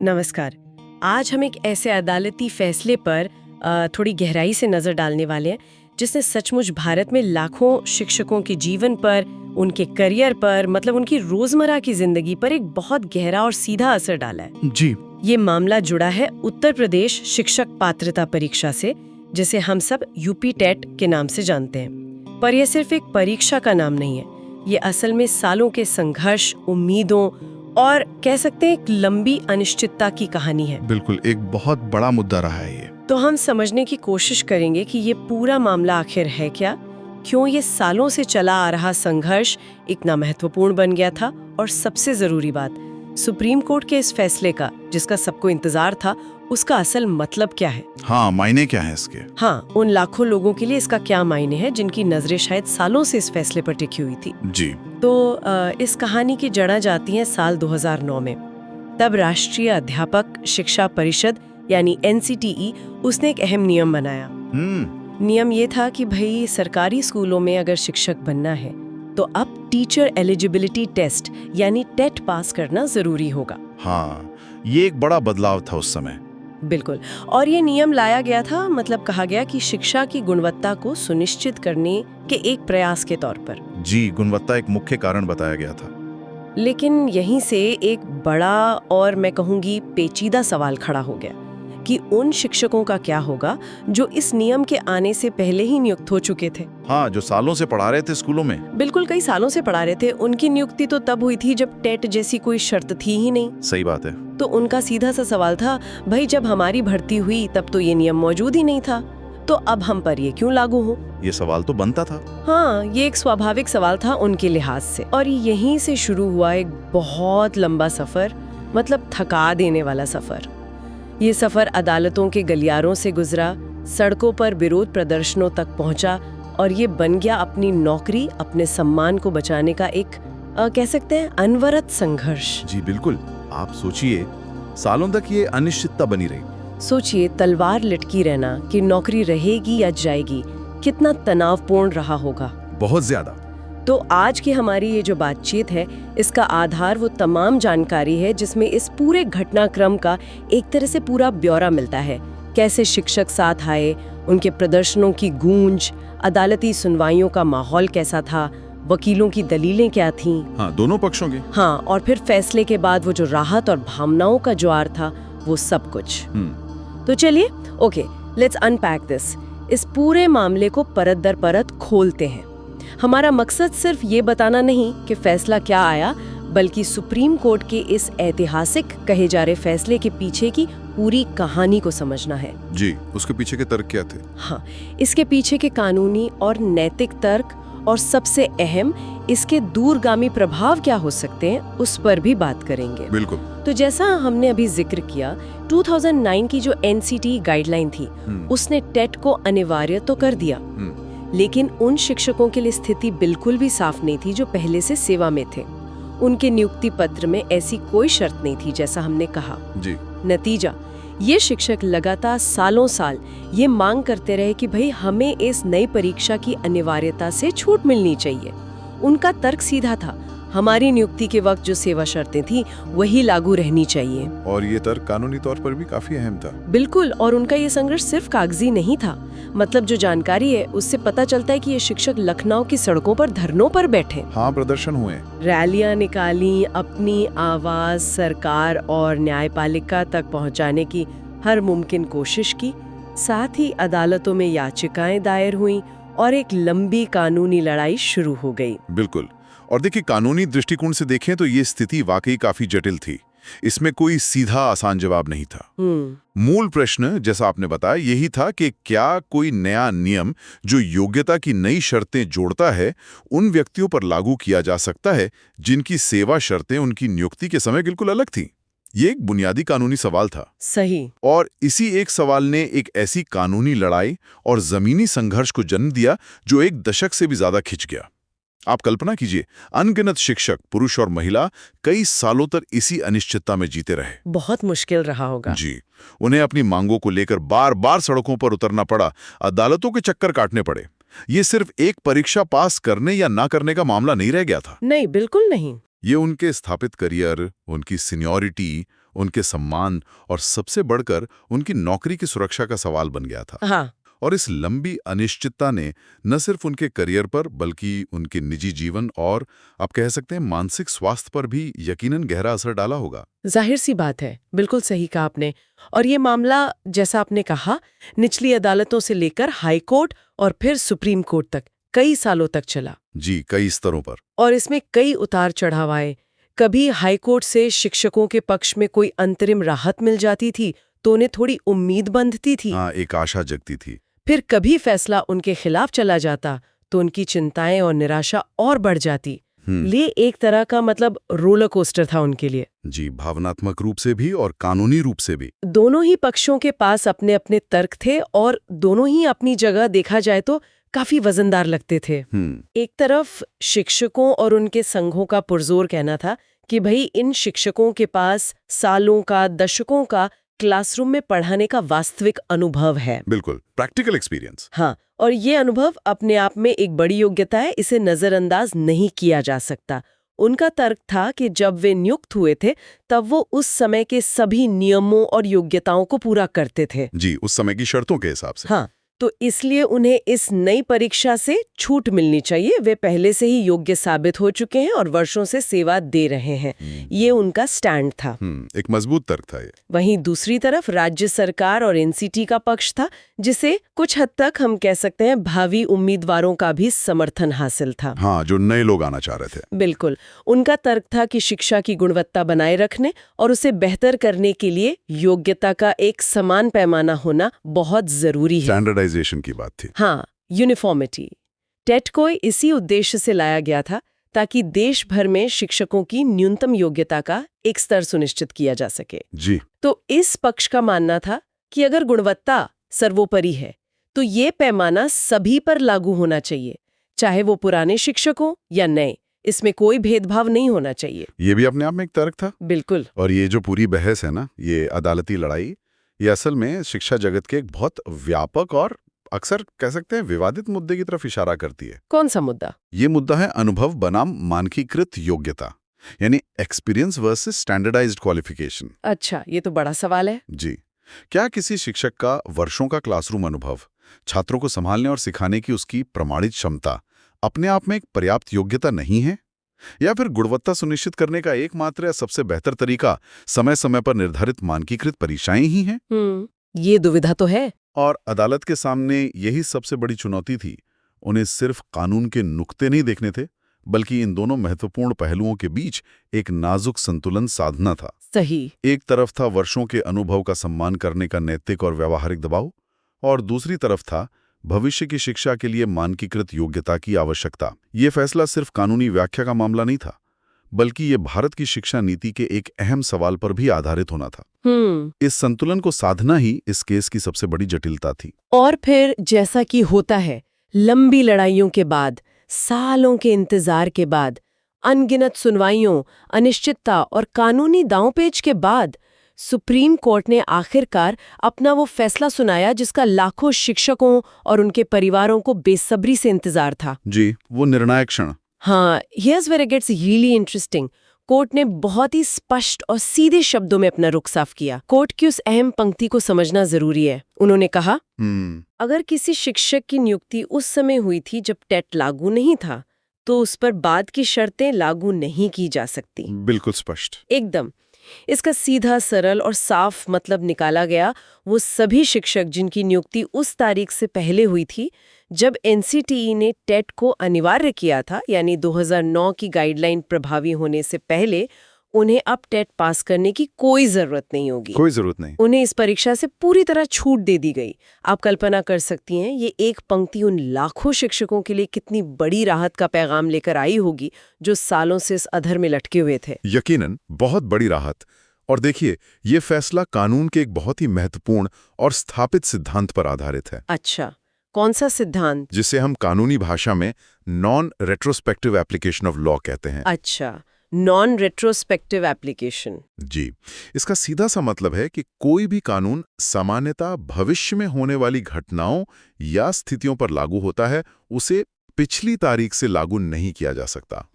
नमस्कार। आज हम एक ऐसे अदालती फैसले पर थोड़ी गहराई से नजर डालने वाले हैं जिसने सचमुच भारत में लाखों शिक्षकों के जीवन पर, उनके करियर पर, मतलब उनकी रोजमर्रा की जिंदगी पर एक बहुत गहरा और सीधा असर डाला है। जी। ये मामला जुड़ा है उत्तर प्रदेश शिक्षक पात्रता परीक्षा से, जिसे हम सब यूपी टेट के नाम से जानते हैं। पर यह सिर्फ एक परीक्षा का नाम नहीं है, ये असल में सालों के संघर्ष, उम्मीदों और कह सकते हैं एक लंबी अनिश्चितता की कहानी है। बिल्कुल, एक बहुत बड़ा मुद्दा रहा है ये। तो हम समझने की कोशिश करेंगे कि ये पूरा मामला आखिर है क्या, क्यों ये सालों से चला आ रहा संघर्ष इतना महत्वपूर्ण बन गया था, और सबसे जरूरी बात, सुप्रीम कोर्ट के इस फैसले का, जिसका सबको इंतजार था, उसका असल मतलब क्या है। हाँ, मायने क्या है इसके। हाँ, उन लाखों लोगों के लिए इसका क्या मायने है जिनकी नजरें शायद सालों से इस फैसले पर टिकी हुई थी। जी। तो इस कहानी की जड़ें जाती हैं साल 2009 में। तब राष्ट्रीय अध्यापक शिक्षा परिषद यानी NCTE उसने एक अहम नियम बनाया। नियम ये था कि भाई सरकारी स्कूलों में अगर शिक्षक बनना है तो अब टीचर एलिजिबिलिटी टेस्ट यानी टेट पास करना जरूरी होगा। हाँ, ये एक बड़ा बदलाव था उस समय। बिल्कुल। और ये नियम लाया गया था, मतलब कहा गया कि शिक्षा की गुणवत्ता को सुनिश्चित करने के एक प्रयास के तौर पर। जी, गुणवत्ता एक मुख्य कारण बताया गया था। लेकिन यहीं से एक बड़ा और मैं कहूँगी पेचीदा सवाल खड़ा हो गया कि उन शिक्षकों का क्या होगा जो इस नियम के आने से पहले ही नियुक्त हो चुके थे। हाँ, जो सालों से पढ़ा रहे थे स्कूलों में। बिल्कुल, कई सालों से पढ़ा रहे थे। उनकी नियुक्ति तो तब हुई थी जब टेट जैसी कोई शर्त थी ही नहीं। सही बात है। तो उनका सीधा सा सवाल था, भाई जब हमारी भर्ती हुई तब तो ये नियम मौजूद ही नहीं था, तो अब हम पर ये क्यों लागू हो। ये सवाल तो बनता था। हाँ, ये एक स्वाभाविक सवाल था उनके लिहाज से। और यहीं से शुरू हुआ एक बहुत लंबा सफर, मतलब थका देने वाला सफर। ये सफर अदालतों के गलियारों से गुजरा, सड़कों पर विरोध प्रदर्शनों तक पहुंचा, और ये बन गया अपनी नौकरी, अपने सम्मान को बचाने का एक कह सकते हैं अनवरत संघर्ष। जी बिल्कुल। आप सोचिए, सालों तक ये अनिश्चितता बनी रही। सोचिए, तलवार लटकी रहना कि नौकरी रहेगी या जाएगी, कितना तनावपूर्ण रहा होगा। बहुत ज्यादा। तो आज की हमारी ये जो बातचीत है, इसका आधार वो तमाम जानकारी है जिसमें इस पूरे घटनाक्रम का एक तरह से पूरा ब्यौरा मिलता है। कैसे शिक्षक साथ आए, उनके प्रदर्शनों की गूंज, अदालती सुनवाइयों का माहौल कैसा था, वकीलों की दलीलें क्या थीं। हाँ, दोनों पक्षों के। हाँ, और फिर फैसले के बाद वो जो राहत और भावनाओं का ज्वार था, वो सब कुछ। तो चलिए, ओके, लेट्स अनपैक दिस। इस पूरे मामले को परत दर परत खोलते हैं। हमारा मकसद सिर्फ ये बताना नहीं कि फैसला क्या आया, बल्कि सुप्रीम कोर्ट के इस ऐतिहासिक कहे जा रहे फैसले के पीछे की पूरी कहानी को समझना है। जी, उसके पीछे के तर्क क्या थे? हाँ, इसके पीछे के कानूनी और नैतिक तर्क, और सबसे अहम, इसके दूरगामी प्रभाव क्या हो सकते हैं, उस पर भी बात करेंगे। बिल्कुल। तो जैसा हमने अभी जिक्र किया, 2009 की जो NCTE गाइडलाइन थी, उसने टेट को अनिवार्य तो कर दिया, लेकिन उन शिक्षकों के लिए स्थिति बिल्कुल भी साफ नहीं थी जो पहले से सेवा में थे। उनके नियुक्ति पत्र में ऐसी कोई शर्त नहीं थी, जैसा हमने कहा। जी। नतीजा, ये शिक्षक लगातार सालों साल ये मांग करते रहे कि भाई हमें इस नई परीक्षा की अनिवार्यता से छूट मिलनी चाहिए। उनका तर्क सीधा था, हमारी नियुक्ति के वक्त जो सेवा शर्तें थी वही लागू रहनी चाहिए। और ये तर्क कानूनी तौर पर भी काफी अहम था। बिल्कुल। और उनका ये संघर्ष सिर्फ कागजी नहीं था, मतलब जो जानकारी है उससे पता चलता है कि ये शिक्षक लखनऊ की सड़कों पर धरनों पर बैठे। हाँ, प्रदर्शन हुए, रैलियां निकाली, अपनी आवाज सरकार और न्यायपालिका तक पहुंचाने की हर मुमकिन कोशिश की। साथ ही अदालतों में याचिकाएं दायर हुई और एक लंबी कानूनी लड़ाई शुरू हो गई। बिल्कुल। और देखिए, कानूनी दृष्टिकोण से देखें तो ये स्थिति वाकई काफी जटिल थी। इसमें कोई सीधा आसान जवाब नहीं था। मूल प्रश्न, जैसा आपने बताया, यही था कि क्या कोई नया नियम जो योग्यता की नई शर्तें जोड़ता है, उन व्यक्तियों पर लागू किया जा सकता है जिनकी सेवा शर्तें उनकी नियुक्ति के समय बिल्कुल अलग थीं। ये एक बुनियादी कानूनी सवाल था। सही। और इसी एक सवाल ने एक ऐसी कानूनी लड़ाई और जमीनी संघर्ष को जन्म दिया जो एक दशक से भी ज्यादा खिंच गया। आप कल्पना कीजिए, अनगिनत शिक्षक, पुरुष और महिला, कई सालों तक इसी अनिश्चितता में जीते रहे। बहुत मुश्किल रहा होगा। जी, उन्हें अपनी मांगों को लेकर बार बार सड़कों पर उतरना पड़ा, अदालतों के चक्कर काटने पड़े। ये सिर्फ एक परीक्षा पास करने या ना करने का मामला नहीं रह गया था। नहीं, बिल्कुल नहीं। ये उनके स्थापित करियर, उनकी सीनियरिटी उनके सम्मान और सबसे बढ़कर उनकी नौकरी की सुरक्षा का सवाल बन गया था। हाँ। और इस लंबी अनिश्चितता ने न सिर्फ उनके करियर पर बल्कि उनके निजी जीवन और आप कह सकते हैं मानसिक स्वास्थ्य पर भी यकीनन गहरा असर डाला होगा। जाहिर सी बात है, बिल्कुल सही कहा आपने। और ये मामला, जैसा आपने कहा, निचली अदालतों से लेकर हाई कोर्ट और फिर सुप्रीम कोर्ट तक कई सालों तक चला। जी, कई स्तरों पर। और इसमें कई उतार चढ़ाव आए। कभी हाई कोर्ट से शिक्षकों के पक्ष में कोई अंतरिम राहत मिल जाती थी तो उन्हें थोड़ी उम्मीद बंधती थी। हाँ, एक आशा जगती थी। फिर कभी फैसला उनके खिलाफ चला जाता तो उनकी चिंताएं और निराशा और बढ़ जाती। ये एक तरह का मतलब रोलर कोस्टर था उनके लिए। जी, भावनात्मक रूप से भी और कानूनी रूप से भी। दोनों ही पक्षों के पास अपने अपने तर्क थे और दोनों ही अपनी जगह देखा जाए तो काफी वजनदार लगते थे। एक तरफ शिक्षकों और उनके संघों का पुरजोर कहना था कि भाई इन शिक्षकों के पास सालों का, दशकों का क्लासरूम में पढ़ाने का वास्तविक अनुभव है। बिल्कुल, प्रैक्टिकल एक्सपीरियंस। हाँ, और ये अनुभव अपने आप में एक बड़ी योग्यता है, इसे नजरअंदाज नहीं किया जा सकता। उनका तर्क था कि जब वे नियुक्त हुए थे तब वो उस समय के सभी नियमों और योग्यताओं को पूरा करते थे। जी, उस समय की शर्तों के हिसाब से। हाँ, तो इसलिए उन्हें इस नई परीक्षा से छूट मिलनी चाहिए। वे पहले से ही योग्य साबित हो चुके हैं और वर्षों से सेवा दे रहे हैं। ये उनका स्टैंड था। एक मजबूत तर्क था ये। वहीं दूसरी तरफ राज्य सरकार और एनसीटी का पक्ष था, जिसे कुछ हद तक हम कह सकते हैं भावी उम्मीदवारों का भी समर्थन हासिल था। हाँ, जो नए लोग आना चाह रहे थे। बिल्कुल, उनका तर्क था कि शिक्षा की गुणवत्ता बनाए रखने और उसे बेहतर करने के लिए योग्यता का एक समान पैमाना होना बहुत जरूरी है। स्टैंडर्डाइजेशन की बात थी। हाँ, यूनिफॉर्मिटी। टेट को इसी उद्देश्य से लाया गया था ताकि देश भर में शिक्षकों की न्यूनतम योग्यता का एक स्तर सुनिश्चित किया जा सके। जी। तो इस पक्ष का मानना था कि अगर गुणवत्ता सर्वोपरि है तो ये पैमाना सभी पर लागू होना चाहिए, चाहे वो पुराने शिक्षक हो या नए। इसमें कोई भेदभाव नहीं होना चाहिए। ये भी अपने आप में एक तर्क था। बिल्कुल। और ये जो पूरी बहस है ना, ये अदालती लड़ाई, ये असल में शिक्षा जगत के एक बहुत व्यापक और अक्सर कह सकते हैं विवादित मुद्दे की तरफ इशारा करती है। कौन सा मुद्दा? ये मुद्दा है अनुभव बनाम मानकीकृत योग्यता, यानी एक्सपीरियंस वर्सेस स्टैंडर्डाइज्ड क्वालिफिकेशन। अच्छा, ये तो बड़ा सवाल है। जी, क्या किसी शिक्षक का वर्षों का क्लासरूम अनुभव, छात्रों को संभालने और सिखाने की उसकी प्रमाणित क्षमता अपने आप में एक पर्याप्त योग्यता नहीं है? या फिर गुणवत्ता सुनिश्चित करने का एकमात्र या सबसे बेहतर तरीका समय समय पर निर्धारित मानकीकृत परीक्षाएं ही हैं? ये दुविधा तो है। और अदालत के सामने यही सबसे बड़ी चुनौती थी। उन्हें सिर्फ कानून के नुक्ते नहीं देखने थे, बल्कि इन दोनों महत्वपूर्ण पहलुओं के बीच एक नाजुक संतुलन साधना था। सही। एक तरफ था वर्षों के अनुभव का सम्मान करने का नैतिक और व्यावहारिक दबाव, और दूसरी तरफ था भविष्य की शिक्षा के लिए मानकीकृत योग्यता की आवश्यकता। ये फैसला सिर्फ कानूनी व्याख्या का मामला नहीं था, बल्कि ये भारत की शिक्षा नीति के एक अहम सवाल पर भी आधारित होना था। इस संतुलन को साधना ही इस केस की सबसे बड़ी जटिलता थी। और फिर जैसा कि होता है, लंबी लड़ाइयों के बाद, सालों के इंतजार के बाद, अनगिनत सुनवाइयों, अनिश्चितता और कानूनी दांवपेच के बाद सुप्रीम कोर्ट ने आखिरकार अपना वो फैसला सुनाया जिसका लाखों शिक्षकों और उनके परिवारों को बेसब्री से इंतजार था। जी, वो निर्णायक क्षण। हाँ, here's where it gets really interesting. Court ने बहुत ही स्पष्ट और सीधे शब्दों में अपना रुख साफ किया। कोर्ट की उस अहम पंक्ति को समझना जरूरी है। उन्होंने कहा, अगर किसी शिक्षक की नियुक्ति उस समय हुई थी जब टेट लागू नहीं था, तो उस पर बाद की शर्तें लागू नहीं की जा सकती। बिल्कुल स्पष्ट। एकदम। इसका सीधा, सरल और साफ मतलब निकाला गया वो सभी शिक्षक जिनकी नियुक्ति उस तारीख से पहले हुई थी जब एनसीटीई ने टेट को अनिवार्य किया था, यानी 2009 की गाइडलाइन प्रभावी होने से पहले उन्हें अब टेट पास करने की कोई जरूरत नहीं होगी। कोई जरूरत नहीं। उन्हें इस परीक्षा से पूरी तरह छूट दे दी गई। आप कल्पना कर सकती हैं ये एक पंक्ति उन लाखों शिक्षकों के लिए कितनी बड़ी राहत का पैगाम लेकर आई होगी जो सालों से इस अधर में लटके हुए थे। यकीनन बहुत बड़ी राहत। और देखिए, ये फैसला कानून के एक बहुत ही महत्वपूर्ण और स्थापित सिद्धांत पर आधारित है। अच्छा, कौन सा सिद्धांत? जिसे हम कानूनी भाषा में non retrospective application of law कहते हैं। अच्छा, नॉन रेट्रोस्पेक्टिव एप्लीकेशन। जी, इसका सीधा सा मतलब है कि कोई भी कानून सामान्यतः भविष्य में होने वाली घटनाओं या स्थितियों पर लागू होता है, उसे पिछली तारीख से लागू नहीं किया जा सकता।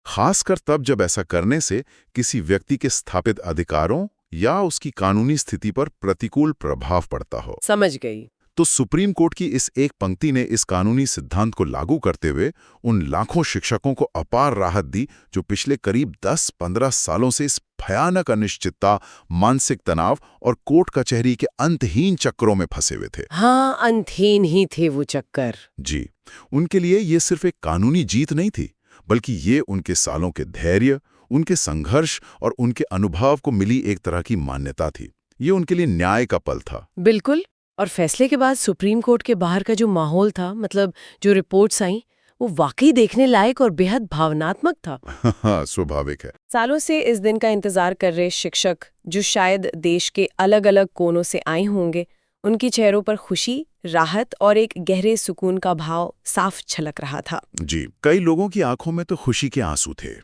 खासकर तब जब ऐसा करने से किसी व्यक्ति के स्थापित अधिकारों या उसकी कानूनी स्थिति पर प्रतिकूल प्रभाव पड़ता हो। समझ गई। तो सुप्रीम कोर्ट की इस एक पंक्ति ने इस कानूनी सिद्धांत को लागू करते हुए उन लाखों शिक्षकों को अपार राहत दी जो पिछले करीब 10-15 सालों से इस भयानक अनिश्चितता, मानसिक तनाव और कोर्ट कचहरी के अंतहीन चक्रों में फंसे हुए थे। हाँ, अंतहीन ही थे वो चक्कर। जी, उनके लिए ये सिर्फ एक कानूनी जीत नहीं थी, बल्कि ये उनके सालों के धैर्य, उनके संघर्ष और उनके अनुभव को मिली एक तरह की मान्यता थी। ये उनके लिए न्याय का पल था। बिल्कुल। और फैसले के बाद सुप्रीम कोर्ट के बाहर का जो माहौल था, मतलब जो रिपोर्ट्स आई, वो वाकई देखने लायक और बेहद भावनात्मक था। हाँ, स्वाभाविक है। सालों से इस दिन का इंतजार कर रहे शिक्षक, जो शायद देश के अलग अलग कोनों से आए होंगे, उनकी चेहरों पर खुशी, राहत और एक गहरे सुकून का भाव साफ झलक रहा था। जी, कई लोगों की आंखों में तो खुशी के आंसू थे।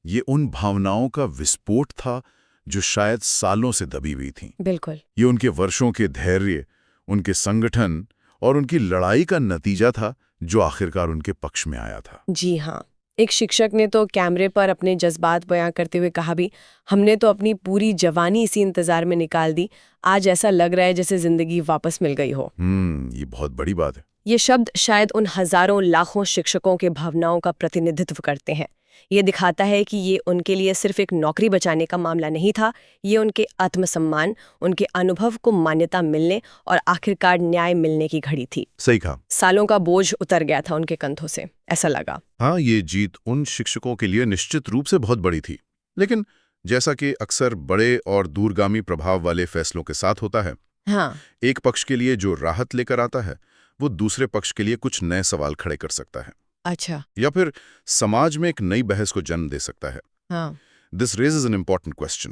ये उन भावनाओं का विस्फोट था जो शायद सालों से दबी हुई थीं। बिल्कुल। ये उनके वर्षों के धैर्य, उनके संगठन और उनकी लड़ाई का नतीजा था जो आखिरकार उनके पक्ष में आया था। जी हाँ। एक शिक्षक ने तो कैमरे पर अपने जज्बात बयां करते हुए कहा भी, हमने तो अपनी पूरी जवानी इसी इंतजार में निकाल दी, आज ऐसा लग रहा है जैसे जिंदगी वापस मिल गई हो। ये बहुत बड़ी बात है। ये शब्द शायद उन हजारों लाखों शिक्षकों के भावनाओं का प्रतिनिधित्व करते हैं। ये दिखाता है कि ये उनके लिए सिर्फ एक नौकरी बचाने का मामला नहीं था, ये उनके आत्मसम्मान, उनके अनुभव को मान्यता मिलने और आखिरकार न्याय मिलने की घड़ी थी। सही कहा। सालों का बोझ उतर गया था उनके कंधों से, ऐसा लगा। हाँ, ये जीत उन शिक्षकों के लिए निश्चित रूप से बहुत बड़ी थी। लेकिन जैसा कि अक्सर बड़े और दूरगामी प्रभाव वाले फैसलों के साथ होता है, हाँ, एक पक्ष के लिए जो राहत लेकर आता है, वो दूसरे पक्ष के लिए कुछ नए सवाल खड़े कर सकता है। अच्छा। या फिर समाज में एक नई बहस को जन्म दे सकता है। हाँ। This raises an important question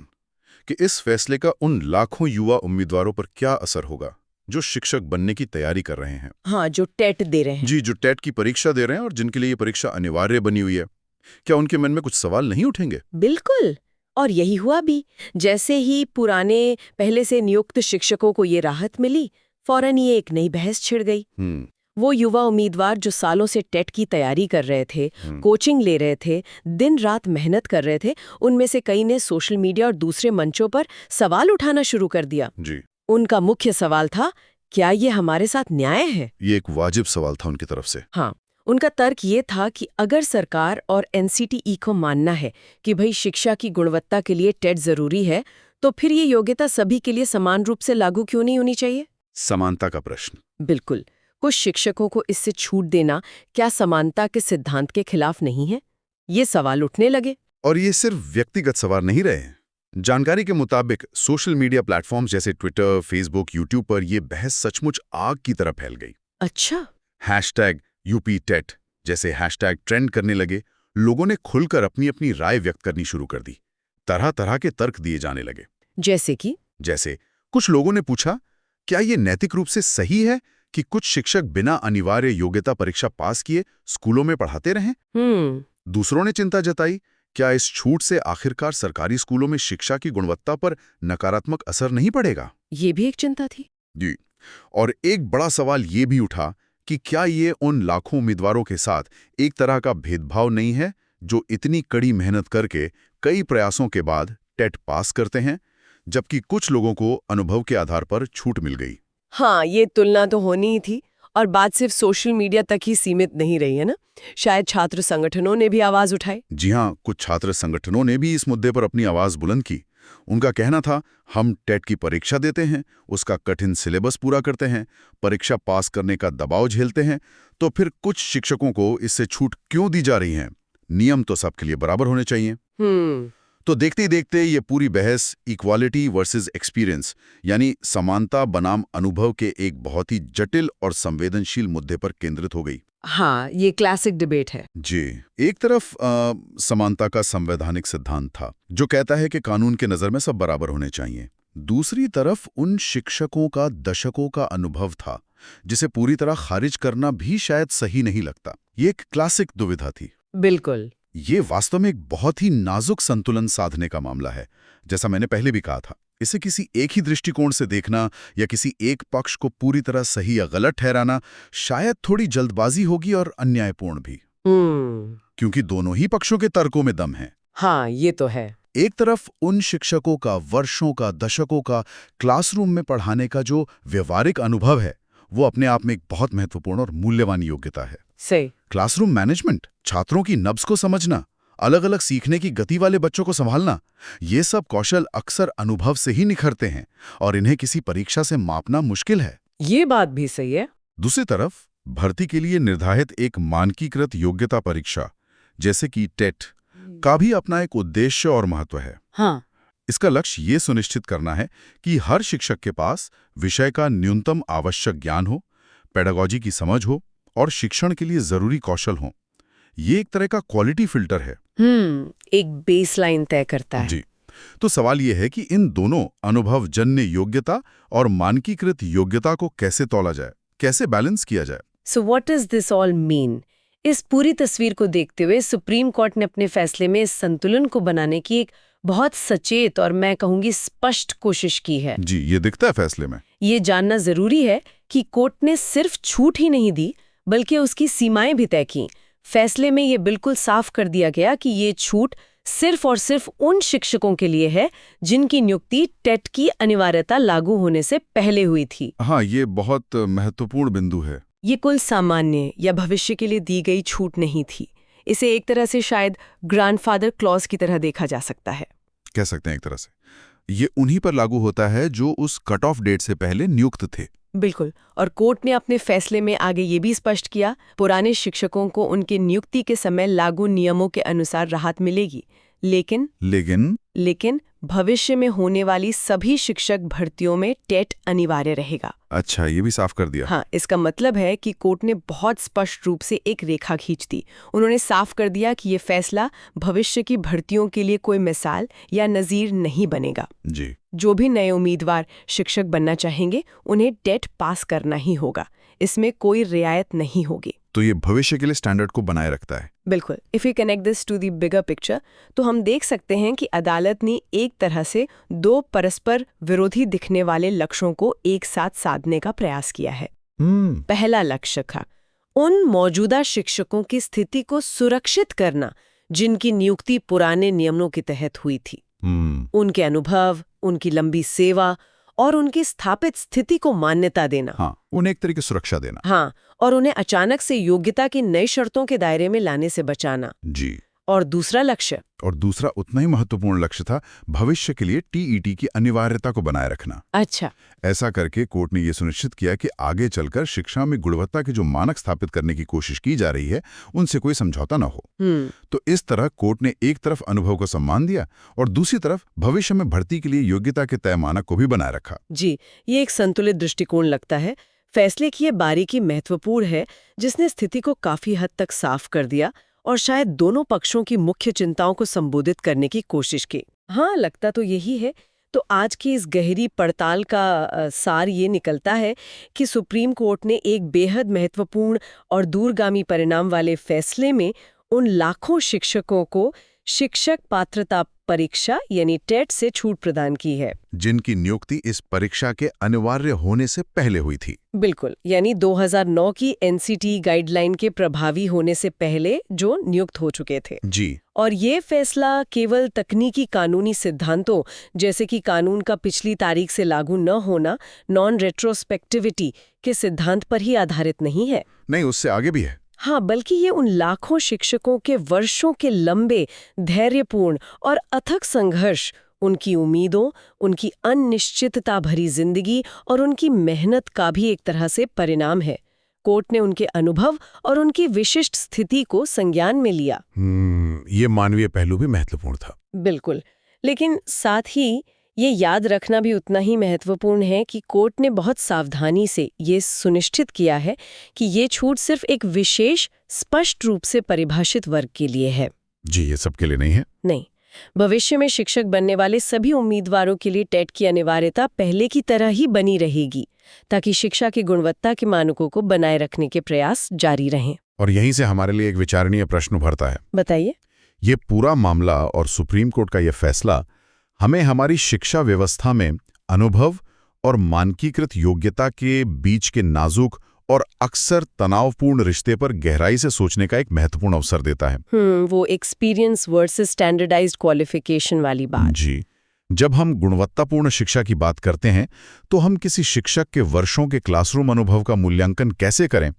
कि इस फैसले का उन लाखों युवा उम्मीदवारों पर क्या असर होगा जो शिक्षक बनने की तैयारी कर रहे हैं। हाँ, जो टेट दे रहे हैं। जी, जो टेट की परीक्षा दे रहे हैं और जिनके लिए ये परीक्षा अनिवार्य बनी हुई है। क्या उनके मन में कुछ सवाल नहीं उठेंगे? बिल्कुल। और यही हुआ भी। जैसे ही पुराने पहले से नियुक्त शिक्षकों को ये राहत मिली, फौरन ये एक नई बहस छिड़ गई। वो युवा उम्मीदवार जो सालों से टेट की तैयारी कर रहे थे, कोचिंग ले रहे थे, दिन रात मेहनत कर रहे थे, उनमें से कई ने सोशल मीडिया और दूसरे मंचों पर सवाल उठाना शुरू कर दिया। जी। उनका मुख्य सवाल था, क्या ये हमारे साथ न्याय है? ये एक वाजिब सवाल था उनकी तरफ से। हाँ, उनका तर्क ये था कि अगर सरकार और एनसीटीई को मानना है कि भाई शिक्षा की गुणवत्ता के लिए टेट जरूरी है, तो फिर ये योग्यता सभी के लिए समान रूप से लागू क्यों नहीं होनी चाहिए? समानता का प्रश्न। बिल्कुल। कुछ शिक्षकों को इससे छूट देना क्या समानता के सिद्धांत के खिलाफ नहीं है? ये सवाल उठने लगे। और ये सिर्फ व्यक्तिगत सवाल नहीं रहे। जानकारी के मुताबिक सोशल मीडिया प्लेटफॉर्म्स जैसे ट्विटर, फेसबुक, यूट्यूब पर यह बहस सचमुच आग की तरह फैल गई। अच्छा। #UPTET जैसे हैशटैग ट्रेंड करने लगे। लोगों ने खुलकर अपनी अपनी राय व्यक्त करनी शुरू कर दी। तरह तरह के तर्क दिए जाने लगे। जैसे कुछ लोगों ने पूछा, क्या ये नैतिक रूप से सही है कि कुछ शिक्षक बिना अनिवार्य योग्यता परीक्षा पास किए स्कूलों में पढ़ाते रहें? दूसरों ने चिंता जताई, क्या इस छूट से आखिरकार सरकारी स्कूलों में शिक्षा की गुणवत्ता पर नकारात्मक असर नहीं पड़ेगा? ये भी एक चिंता थी। जी। और एक बड़ा सवाल ये भी उठा कि क्या ये उन लाखों उम्मीदवारों के साथ एक तरह का भेदभाव नहीं है जो इतनी कड़ी मेहनत करके कई प्रयासों के बाद टेट पास करते हैं, जबकि कुछ लोगों को अनुभव के आधार पर छूट मिल गई। हाँ, ये तुलना तो होनी ही थी। और बात सिर्फ सोशल मीडिया तक ही सीमित नहीं रही है ना, शायद छात्र संगठनों ने भी आवाज उठाई। जी हाँ, कुछ छात्र संगठनों ने भी इस मुद्दे पर अपनी आवाज बुलंद की। उनका कहना था, हम टेट की परीक्षा देते हैं, उसका कठिन सिलेबस पूरा करते हैं, परीक्षा पास करने का दबाव झेलते हैं, तो फिर कुछ शिक्षकों को इससे छूट क्यों दी जा रही है? नियम तो सबके लिए बराबर होने चाहिए। तो देखते ही देखते ये पूरी बहस इक्वालिटी वर्सेस एक्सपीरियंस यानी समानता बनाम अनुभव के एक बहुत ही जटिल और संवेदनशील मुद्दे पर केंद्रित हो गई। हाँ, ये क्लासिक डिबेट है। जी, एक तरफ समानता का संवैधानिक सिद्धांत था जो कहता है कि कानून के नज़र में सब बराबर होने चाहिए। दूसरी तरफ उन शिक्षकों का दशकों का अनुभव था जिसे पूरी तरह खारिज करना भी शायद सही नहीं लगता। ये एक क्लासिक दुविधा थी। बिल्कुल। ये वास्तव में एक बहुत ही नाजुक संतुलन साधने का मामला है। जैसा मैंने पहले भी कहा था, इसे किसी एक ही दृष्टिकोण से देखना या किसी एक पक्ष को पूरी तरह सही या गलत ठहराना शायद थोड़ी जल्दबाजी होगी और अन्यायपूर्ण भी। क्योंकि दोनों ही पक्षों के तर्कों में दम है। हाँ, ये तो है। एक तरफ उन शिक्षकों का वर्षों का, दशकों का क्लासरूम में पढ़ाने का जो व्यवहारिक अनुभव है, वो अपने आप में एक बहुत महत्वपूर्ण और मूल्यवान योग्यता है। सही। क्लासरूम मैनेजमेंट, छात्रों की नब्ज को समझना, अलग अलग सीखने की गति वाले बच्चों को संभालना, ये सब कौशल अक्सर अनुभव से ही निखरते हैं और इन्हें किसी परीक्षा से मापना मुश्किल है। ये बात भी सही है। दूसरी तरफ भर्ती के लिए निर्धारित एक मानकीकृत योग्यता परीक्षा जैसे कि टेट का भी अपना एक उद्देश्य और महत्व है। हाँ। इसका लक्ष्य ये सुनिश्चित करना है कि हर शिक्षक के पास विषय का न्यूनतम आवश्यक ज्ञान हो, पेडागॉजी की समझ हो और शिक्षण के लिए जरूरी कौशल हो। ये एक तरह का क्वालिटी फिल्टर है। एक बेसलाइन तय करता है। जी। तो सवाल यह है कि इन दोनों अनुभवजन्य योग्यता और मानकीकृत योग्यता को कैसे तौला जाए, कैसे बैलेंस किया जाए। So what does this all mean? इस पूरी तस्वीर को देखते हुए सुप्रीम कोर्ट ने अपने फैसले में इस संतुलन को बनाने की एक बहुत सचेत और मैं कहूंगी स्पष्ट कोशिश की है। जी, ये दिखता है फैसले में। ये जानना जरूरी है कि कोर्ट ने सिर्फ छूट ही नहीं दी, बल्कि उसकी सीमाएं भी तय की। फैसले में ये बिल्कुल साफ कर दिया गया कि ये छूट सिर्फ और सिर्फ उन शिक्षकों के लिए है जिनकी नियुक्ति टेट की अनिवार्यता लागू होने से पहले हुई थी। हाँ, ये बहुत महत्वपूर्ण बिंदु है। ये कुल सामान्य या भविष्य के लिए दी गई छूट नहीं थी। इसे एक तरह से शायद ग्रैंडफादर क्लॉज की तरह देखा जा सकता है। कह सकते हैं एक तरह से। ये उन्हीं पर लागू होता है जो उस कट ऑफ डेट से पहले नियुक्त थे। बिल्कुल। और कोर्ट ने अपने फैसले में आगे ये भी स्पष्ट किया, पुराने शिक्षकों को उनके नियुक्ति के समय लागू नियमों के अनुसार राहत मिलेगी, लेकिन भविष्य में होने वाली सभी शिक्षक भर्तियों में टेट अनिवार्य रहेगा। अच्छा, ये भी साफ कर दिया। हाँ, इसका मतलब है कि कोर्ट ने बहुत स्पष्ट रूप से एक रेखा खींच दी। उन्होंने साफ कर दिया कि ये फैसला भविष्य की भर्तियों के लिए कोई मिसाल या नज़ीर नहीं बनेगा। जी। जो भी नए उम्मीदवार शिक्षक बनना चाहेंगे उन्हें टेट पास करना ही होगा, इसमें कोई रियायत नहीं होगी। तो ये भविष्य के लिए स्टैंडर्ड को बनाए रखता है। बिल्कुल। If you connect this to the bigger picture, तो हम देख सकते हैं कि अदालत ने एक तरह से दो परस्पर विरोधी दिखने वाले लक्ष्यों को एक साथ साधने का प्रयास किया है। पहला लक्ष्य था उन मौजूदा शिक्षकों की स्थिति को सुरक्षित करना जिनकी नियुक्ति पुराने नियमों के तहत हुई थी। उनके अनुभव, उनकी लंबी सेवा और उनकी स्थापित स्थिति को मान्यता देना। हाँ, उन्हें एक तरीके सुरक्षा देना। हाँ, और उन्हें अचानक से योग्यता की नई शर्तों के दायरे में लाने से बचाना। जी। और दूसरा उतना ही महत्वपूर्ण लक्ष्य था भविष्य के लिए टीईटी की अनिवार्यता को बनाए रखना। अच्छा। ऐसा करके कोर्ट ने यह सुनिश्चित किया कि आगे चलकर शिक्षा में गुणवत्ता के जो मानक स्थापित करने की कोशिश की जा रही है उनसे कोई समझौता न हो। तो इस तरह कोर्ट ने एक तरफ अनुभव को सम्मान दिया और दूसरी तरफ भविष्य में भर्ती के लिए योग्यता के तय मानक को भी बनाए रखा। जी, ये एक संतुलित दृष्टिकोण लगता है। फैसले की ये बारीकी महत्वपूर्ण है, जिसने स्थिति को काफी हद तक साफ कर दिया और शायद दोनों पक्षों की मुख्य चिंताओं को संबोधित करने की कोशिश की। हाँ, लगता तो यही है। तो आज की इस गहरी पड़ताल का सार ये निकलता है कि सुप्रीम कोर्ट ने एक बेहद महत्वपूर्ण और दूरगामी परिणाम वाले फैसले में उन लाखों शिक्षकों को शिक्षक पात्रता परीक्षा यानी टेट से छूट प्रदान की है, जिनकी नियुक्ति इस परीक्षा के अनिवार्य होने से पहले हुई थी। बिल्कुल, यानी 2009 की एनसीटी गाइडलाइन के प्रभावी होने से पहले जो नियुक्त हो चुके थे। जी। और ये फैसला केवल तकनीकी कानूनी सिद्धांतों जैसे कि कानून का पिछली तारीख से लागू न होना, नॉन रेट्रोस्पेक्टिविटी के सिद्धांत पर ही आधारित नहीं है। नहीं, उससे आगे भी है। हाँ, बल्कि ये उन लाखों शिक्षकों के वर्षों के लंबे, धैर्यपूर्ण और अथक संघर्ष, उनकी उम्मीदों, उनकी अनिश्चितता भरी जिंदगी और उनकी मेहनत का भी एक तरह से परिणाम है। कोर्ट ने उनके अनुभव और उनकी विशिष्ट स्थिति को संज्ञान में लिया। ये मानवीय पहलू भी महत्वपूर्ण था। बिल्कुल, लेकिन साथ ही ये याद रखना भी उतना ही महत्वपूर्ण है कि कोर्ट ने बहुत सावधानी से ये सुनिश्चित किया है कि ये छूट सिर्फ एक विशेष, स्पष्ट रूप से परिभाषित वर्ग के लिए है। जी, ये सबके लिए नहीं है। नहीं, भविष्य में शिक्षक बनने वाले सभी उम्मीदवारों के लिए टेट की अनिवार्यता पहले की तरह ही बनी रहेगी, ताकि शिक्षा की गुणवत्ता के मानकों को बनाए रखने के प्रयास जारी रहें। और यहीं से हमारे लिए एक विचारणीय प्रश्न उभरता है। बताइए। ये पूरा मामला और सुप्रीम कोर्ट का ये फैसला हमें हमारी शिक्षा व्यवस्था में अनुभव और मानकीकृत योग्यता के बीच के नाजुक और अक्सर तनावपूर्ण रिश्ते पर गहराई से सोचने का एक महत्वपूर्ण अवसर देता है। वो एक्सपीरियंस वर्सेस स्टैंडर्डाइज्ड क्वालिफिकेशन वाली बात। जी, जब हम गुणवत्तापूर्ण शिक्षा की बात करते हैं तो हम किसी शिक्षक के वर्षों के क्लासरूम अनुभव का मूल्यांकन कैसे करें?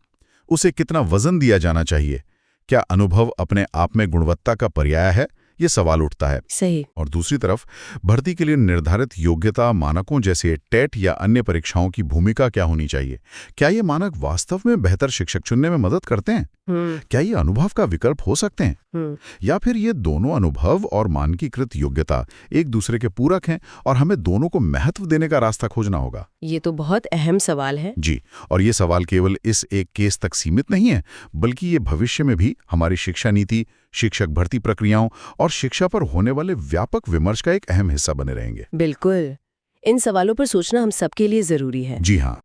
उसे कितना वजन दिया जाना चाहिए? क्या अनुभव अपने आप में गुणवत्ता का पर्याय है? ये सवाल उठता है। सही। और दूसरी तरफ भर्ती के लिए निर्धारित योग्यता मानकों जैसे टेट या अन्य परीक्षाओं की भूमिका क्या होनी चाहिए? क्या ये मानक वास्तव में बेहतर शिक्षक चुनने में मदद करते हैं? क्या ये अनुभव का विकल्प हो सकते हैं? या फिर ये दोनों अनुभव और मानकीकृत योग्यता एक दूसरे के पूरक हैं और हमें दोनों को महत्व देने का रास्ता खोजना होगा? ये तो बहुत अहम सवाल है। जी, और ये सवाल केवल इस एक केस तक सीमित नहीं है, बल्कि ये भविष्य में भी हमारी शिक्षा नीति, शिक्षक भर्ती प्रक्रियाओं और शिक्षा पर होने वाले व्यापक विमर्श का एक अहम हिस्सा बने रहेंगे। बिल्कुल, इन सवालों पर सोचना हम सबके लिए जरूरी है। जी हाँ।